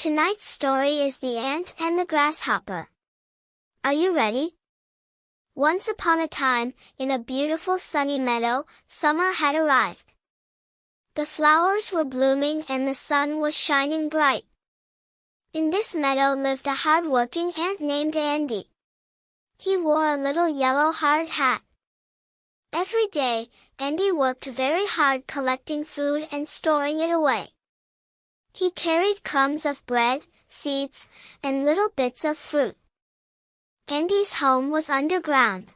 Tonight's story is The Ant and the Grasshopper. Are you ready? Once upon a time, in a beautiful sunny meadow, summer had arrived. The flowers were blooming and the sun was shining bright. In this meadow lived a hardworking ant named Andy. He wore a little yellow hard hat. Every day, Andy worked very hard collecting food and storing it away. He carried crumbs of bread, seeds, and little bits of fruit. Andy's home was underground.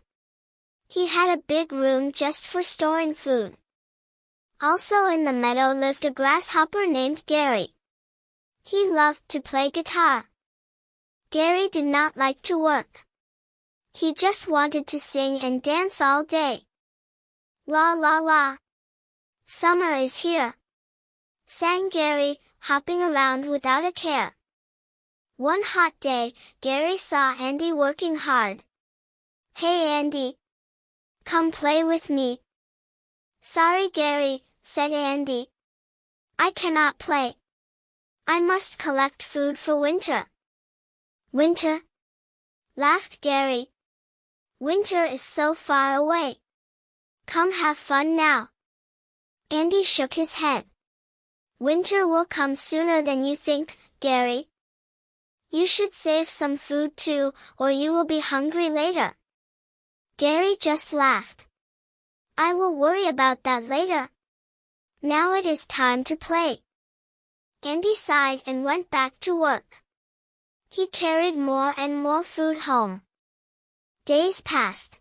He had a big room just for storing food. Also in the meadow lived a grasshopper named Gary. He loved to play guitar. Gary did not like to work. He just wanted to sing and dance all day. La la la. Summer is here, sang Gary, hopping around without a care. One hot day, Gary saw Andy working hard. Hey Andy, come play with me. Sorry Gary, said Andy. I cannot play. I must collect food for winter. Winter? Laughed Gary. Winter is so far away. Come have fun now. Andy shook his head. Winter will come sooner than you think, Gary. You should save some food too, or you will be hungry later. Gary just laughed. I will worry about that later. Now it is time to play. Andy sighed and went back to work. He carried more and more food home. Days passed.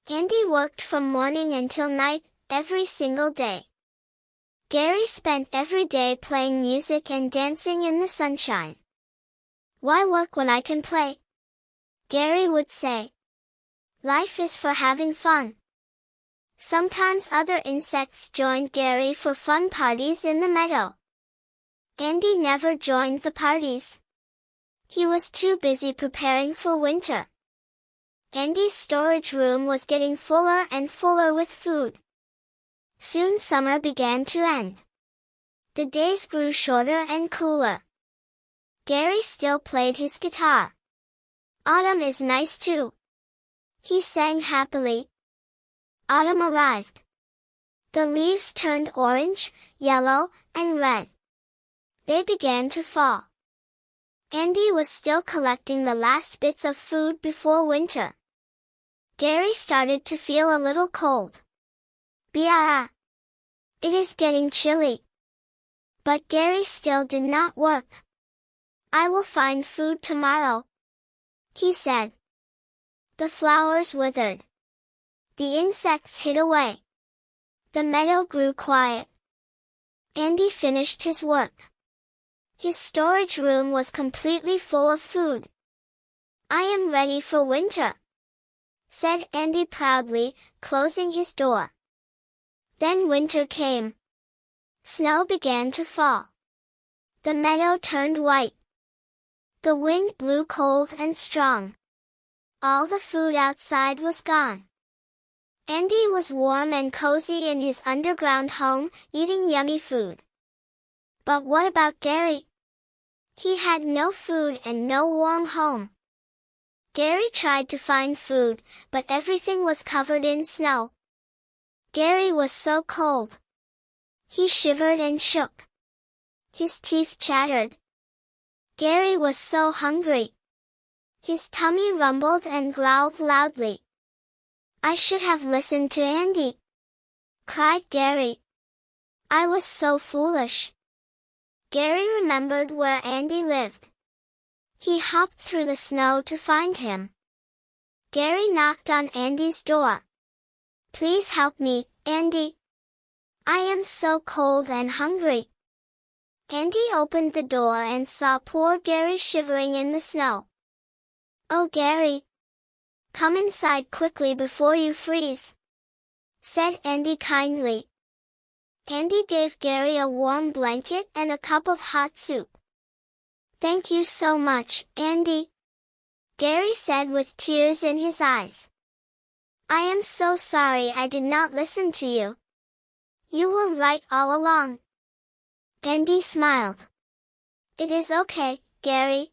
Andy worked from morning until night, every single day. Gary spent every day playing music and dancing in the sunshine. Why work when I can play? Gary would say. Life is for having fun. Sometimes other insects joined Gary for fun parties in the meadow. Andy never joined the parties. He was too busy preparing for winter. Andy's storage room was getting fuller and fuller with food. Soon summer began to end. The days grew shorter and cooler. Gary still played his guitar. Autumn is nice too, he sang happily. Autumn arrived. The leaves turned orange, yellow, and red. They began to fall. Andy was still collecting the last bits of food before winter. Gary started to feel a little cold. Blah! It is getting chilly. But Gary still did not work. I will find food tomorrow, he said. The flowers withered. The insects hid away. The meadow grew quiet. Andy finished his work. His storage room was completely full of food. I am ready for winter, said Andy proudly, closing his door. Then winter came. Snow began to fall. The meadow turned white. The wind blew cold and strong. All the food outside was gone. Andy was warm and cozy in his underground home, eating yummy food. But what about Gary? He had no food and no warm home. Gary tried to find food, but everything was covered in snow. Gary was so cold. He shivered and shook. His teeth chattered. Gary was so hungry. His tummy rumbled and growled loudly. I should have listened to Andy, cried Gary. I was so foolish. Gary remembered where Andy lived. He hopped through the snow to find him. Gary knocked on Andy's door. Please help me, Andy. I am so cold and hungry. Andy opened the door and saw poor Gary shivering in the snow. Oh Gary! Come inside quickly before you freeze, said Andy kindly. Andy gave Gary a warm blanket and a cup of hot soup. Thank you so much, Andy, Gary said with tears in his eyes. I am so sorry I did not listen to you. You were right all along. Andy smiled. It is okay, Gary.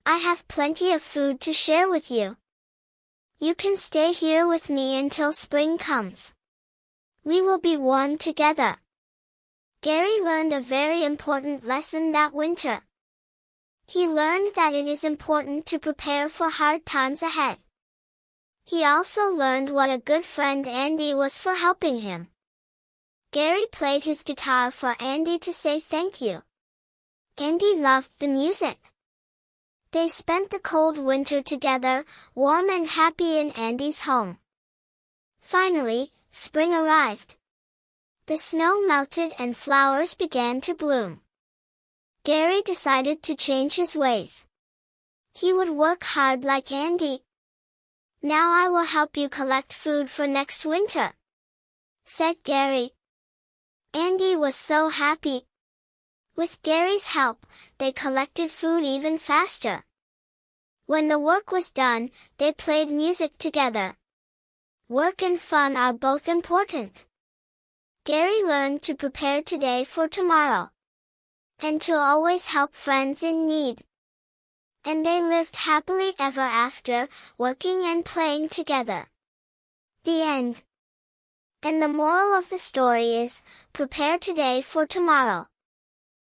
I have plenty of food to share with you. You can stay here with me until spring comes. We will be warm together. Gary learned a very important lesson that winter. He learned that it is important to prepare for hard times ahead. He also learned what a good friend Andy was for helping him. Gary played his guitar for Andy to say thank you. Andy loved the music. They spent the cold winter together, warm and happy in Andy's home. Finally, spring arrived. The snow melted and flowers began to bloom. Gary decided to change his ways. He would work hard like Andy. Now I will help you collect food for next winter, said Gary. Andy was so happy. With Gary's help, they collected food even faster. When the work was done, they played music together. Work and fun are both important. Gary learned to prepare today for tomorrow, and to always help friends in need. And they lived happily ever after, working and playing together. The end. And the moral of the story is, prepare today for tomorrow.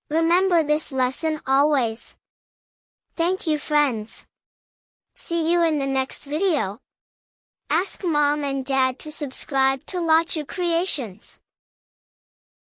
Remember this lesson always. Thank you, friends. See you in the next video. Ask Mom and Dad to subscribe to Lachu Creations.